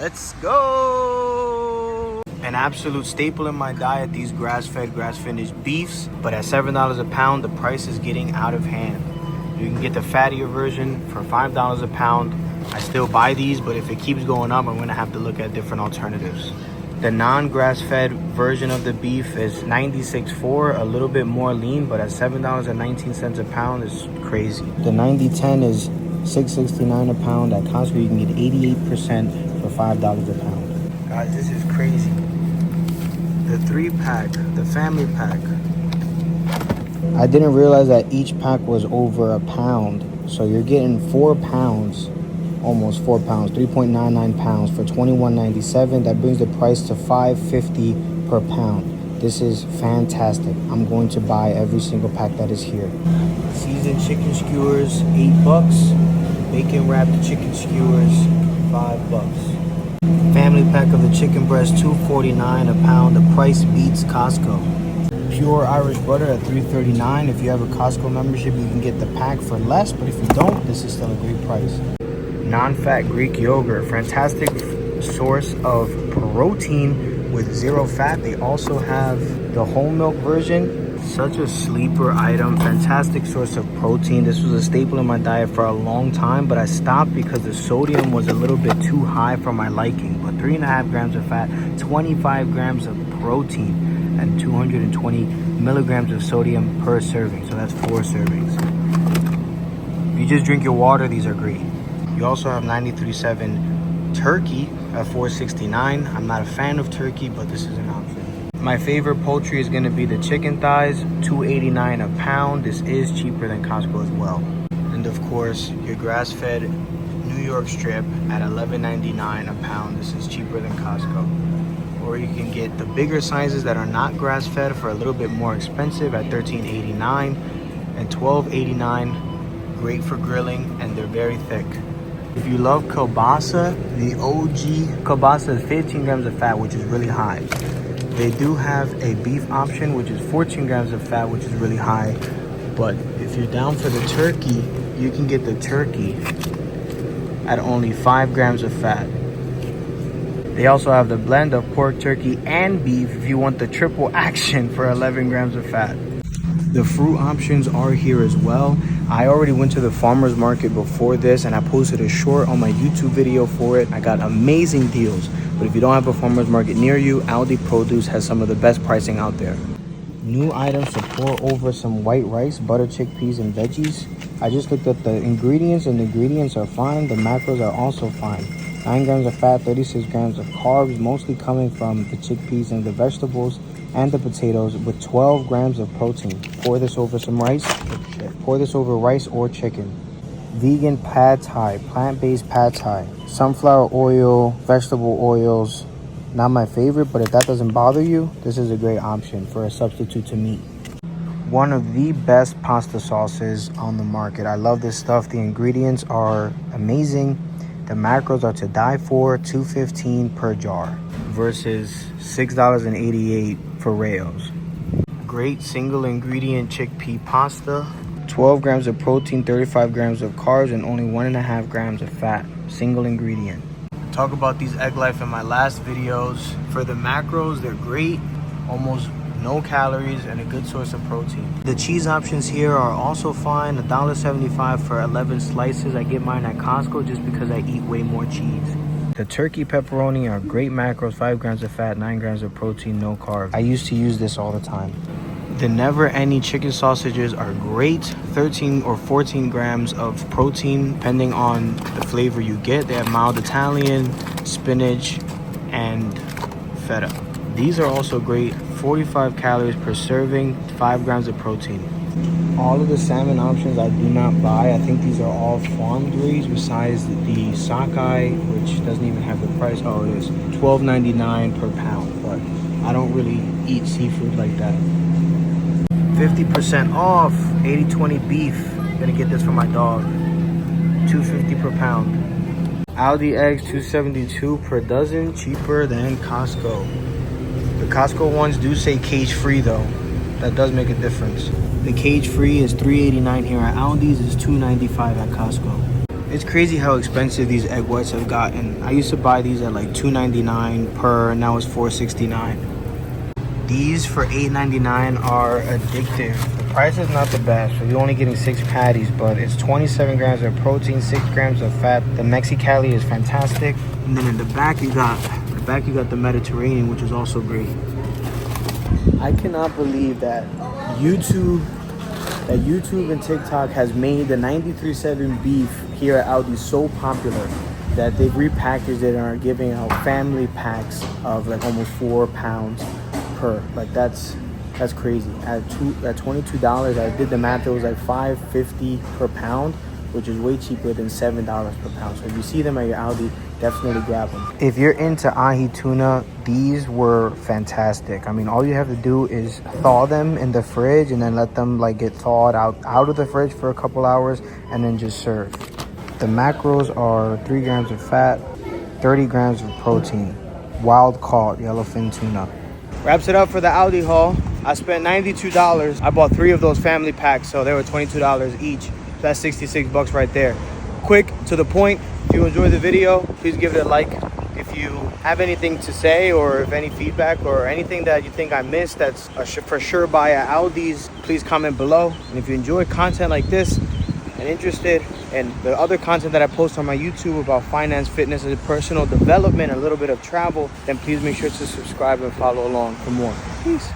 Let's go. An absolute staple in my diet, these grass-fed, grass-finished beefs. But at $7 a pound, the price is getting out of hand. You can get the fattier version for $5 a pound. I still buy these, but if it keeps going up, I'm gonna have to look at different alternatives. The non-grass-fed version of the beef is $96.4, a little bit more lean, but at $7.19 a pound is crazy. The 90-10 is $6.69 a pound. At Costco, you can get 88% for $5 a pound. Guys, this is crazy. The 3-pack, the family pack. I didn't realize that each pack was over a pound. So you're getting 4 pounds, almost 4 pounds, 3.99 pounds for $21.97. That brings the price to $5.50 per pound. This is fantastic. I'm going to buy every single pack that is here. Seasoned chicken skewers, $8. Bacon wrapped chicken skewers, $5. Family pack of the chicken breast, $2.49 a pound. The price beats Costco. Pure Irish butter at $3.39. If you have a Costco membership, you can get the pack for less, but if you don't, this is still a great price. Non-fat Greek yogurt, fantastic source of protein with 0 fat. They also have the whole milk version. Such a sleeper item, fantastic source of protein. This was a staple in my diet for a long time, but I stopped because the sodium was a little bit too high for my liking. But 3.5 grams of fat, 25 grams of protein, and 220 milligrams of sodium per serving. So that's 4 servings. If you just drink your water, these are great. You also have 93.7 turkey at $4.69. I'm not a fan of turkey, but this is an option. My favorite poultry is going to be the chicken thighs, $2.89 a pound. This is cheaper than Costco as well. And of course, your grass-fed New York strip at $11.99 a pound. This is cheaper than Costco. Or you can get the bigger sizes that are not grass-fed for a little bit more expensive at $13.89 and $12.89. Great for grilling, and they're very thick. If you love kielbasa, the OG kielbasa is 15 grams of fat, which is really high. They do have a beef option, which is 14 grams of fat, which is really high. But if you're down for the turkey, you can get the turkey at only 5 grams of fat. They also have the blend of pork, turkey, and beef if you want the triple action for 11 grams of fat. The fruit options are here as well. I already went to the farmer's market before this, and I posted a short on my YouTube video for it. I got amazing deals. But if you don't have a farmer's market near you, ALDI Produce has some of the best pricing out there. New items to pour over some white rice, butter, chickpeas, and veggies. I just looked at the ingredients, and the ingredients are fine. The macros are also fine. 9 grams of fat, 36 grams of carbs, mostly coming from the chickpeas and the vegetables and the potatoes, with 12 grams of protein. Pour this over some rice. Pour this over rice or chicken. Vegan pad thai, plant-based pad thai. Sunflower oil, vegetable oils. Not my favorite, but if that doesn't bother you, this is a great option for a substitute to meat. One of the best pasta sauces on the market. I love this stuff. The ingredients are amazing. The macros are to die for, $2.15 per jar versus $6.88 for Rayo's. Great single ingredient chickpea pasta. 12 grams of protein, 35 grams of carbs, and only 1.5 grams of fat. Single ingredient. Talk about these Egg Life in my last videos. For the macros, they're great. Almost no calories and a good source of protein. The cheese options here are also fine. $1.75 for 11 slices. I get mine at Costco just because I eat way more cheese. The turkey pepperoni are great macros, 5 grams of fat, 9 grams of protein, no carbs. I used to use this all the time. The Never Any chicken sausages are great. 13 or 14 grams of protein, depending on the flavor you get. They have mild Italian, spinach, and feta. These are also great. 45 calories per serving, 5 grams of protein. All of the salmon options I do not buy. I think these are all farmed raised besides the sockeye, which doesn't even have the price. Oh, it is $12.99 per pound, but I don't really eat seafood like that. 50% off, 80/20 beef. Gonna get this for my dog. $2.50 per pound. ALDI eggs, $2.72 per dozen, cheaper than Costco. The Costco ones do say cage-free though. That does make a difference. The cage-free is $3.89 here at ALDI's, is $2.95 at Costco. It's crazy how expensive these egg whites have gotten. I used to buy these at like $2.99 per, now it's $4.69. These for $8.99 are addictive. The price is not the best, so you're only getting 6 patties, but it's 27 grams of protein, 6 grams of fat. The Mexicali is fantastic. And then in the back you got the Mediterranean, which is also great. I cannot believe that YouTube and TikTok has made the 93.7 beef here at Aldi so popular that they've repackaged it and are giving out family packs of like almost 4 pounds per. Like that's crazy. At $22, I did the math, it was like $5.50 per pound, which is way cheaper than $7 per pound. So if you see them at your Aldi, definitely grab them. If you're into ahi tuna, these were fantastic. I mean, all you have to do is thaw them in the fridge and then let them like get thawed out of the fridge for a couple hours and then just serve. The macros are 3 grams of fat, 30 grams of protein, wild caught yellowfin tuna. Wraps it up for the Aldi haul. I spent $92. I bought 3 of those family packs, so they were $22 each. That's 66 bucks right there. Quick, to the point. If you enjoyed the video, please give it a like. If you have anything to say or if any feedback or anything that you think I missed that's for sure buy at Aldi's, please comment below. And if you enjoy content like this and interested in the other content that I post on my YouTube about finance, fitness, and personal development, a little bit of travel, then please make sure to subscribe and follow along for more. Peace.